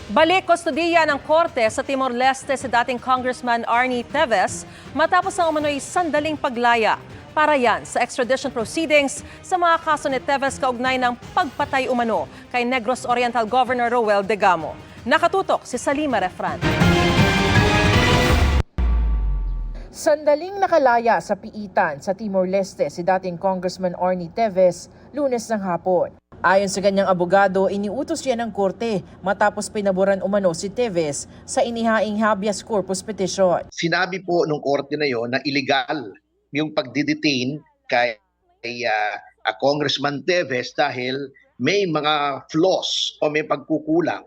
Balik kustodiya ng korte sa Timor-Leste si dating Congressman Arnie Teves matapos ang umano'y sandaling paglaya. Para yan sa extradition proceedings sa mga kaso ni Teves kaugnay ng pagpatay umano kay Negros Oriental Governor Roel Degamo. Nakatutok si Salima Refran. Sandaling nakalaya sa piitan sa Timor-Leste si dating Congressman Arnie Teves Lunes ng hapon. Ayon sa kanyang abogado, iniutos siya ng korte matapos pinaboran umano si Teves sa inihaing habeas corpus petition. Sinabi po nung korte na yon na illegal yung pagdidetain kay Congressman Teves dahil may mga flaws o may pagkukulang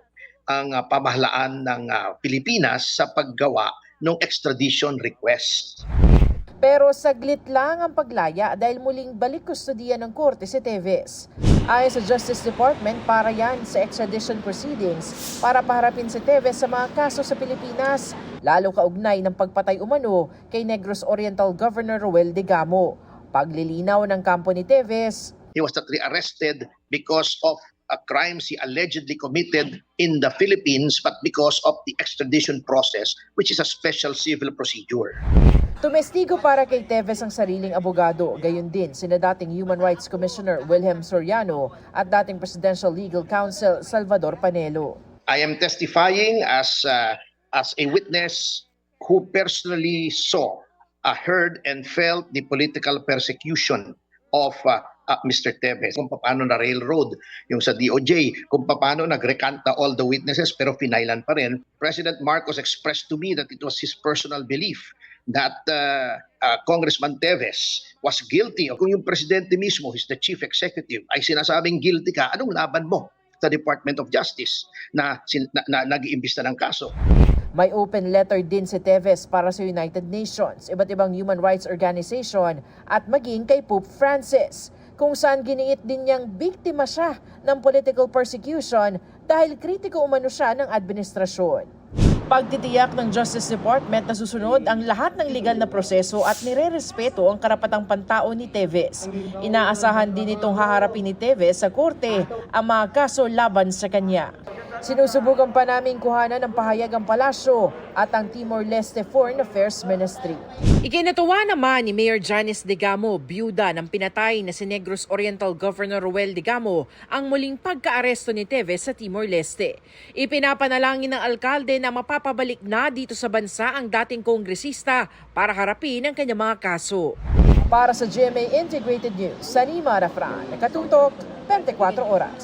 ang pamahalaan ng Pilipinas sa paggawa ng extradition request. Pero saglit lang ang paglaya dahil muling balik kustodiya ng korte si Teves. Ayon sa Justice Department, para yan sa extradition proceedings para paharapin si Teves sa mga kaso sa Pilipinas, lalo kaugnay ng pagpatay umano kay Negros Oriental Governor Roel Degamo. Paglilinaw ng kampo ni Teves, He was not rearrested because of crimes he allegedly committed in the Philippines but because of the extradition process, which is a special civil procedure. tumestigo para kay Teves ang sariling abogado, gayon din sina dating Human Rights Commissioner Wilhelm Soriano at dating Presidential Legal Counsel Salvador Panelo. I am testifying as a witness who personally saw, heard and felt the political persecution of Mr. Teves, kung paano na railroad yung sa DOJ, kung paano nagrekanta all the witnesses pero finailan pa rin. President Marcos expressed to me that it was his personal belief that Congressman Teves was guilty. Kung yung presidente mismo, he's the chief executive, ay sinasabing guilty ka, anong laban mo sa Department of Justice na nag-iimbista ng kaso? May open letter din si Teves para sa United Nations, iba't ibang human rights organization at maging kay Pope Francis, kung saan giniit din niyang biktima siya ng political persecution dahil kritiko umano siya ng administrasyon. Pagtitiyak ng Justice Department na susunod ang lahat ng legal na proseso at nirerespeto ang karapatang pantao ni Teves. Inaasahan din itong haharapin ni Teves sa korte ang mga kaso laban sa kanya. Sinusubukan pa namin kuhanan ng pahayag ang palasyo at ang Timor-Leste Foreign Affairs Ministry. Ikinatuwa naman ni Mayor Janice Degamo, byuda ng pinatay na si Negros Oriental Governor Roel Degamo, ang muling pagkaaresto ni Teves sa Timor-Leste. Ipinapanalangin ng alkalde na mapapabalik na dito sa bansa ang dating kongresista para harapin ang kanyang mga kaso. Para sa GMA Integrated News, Salima Refran, Nakatutok, 24 Oras.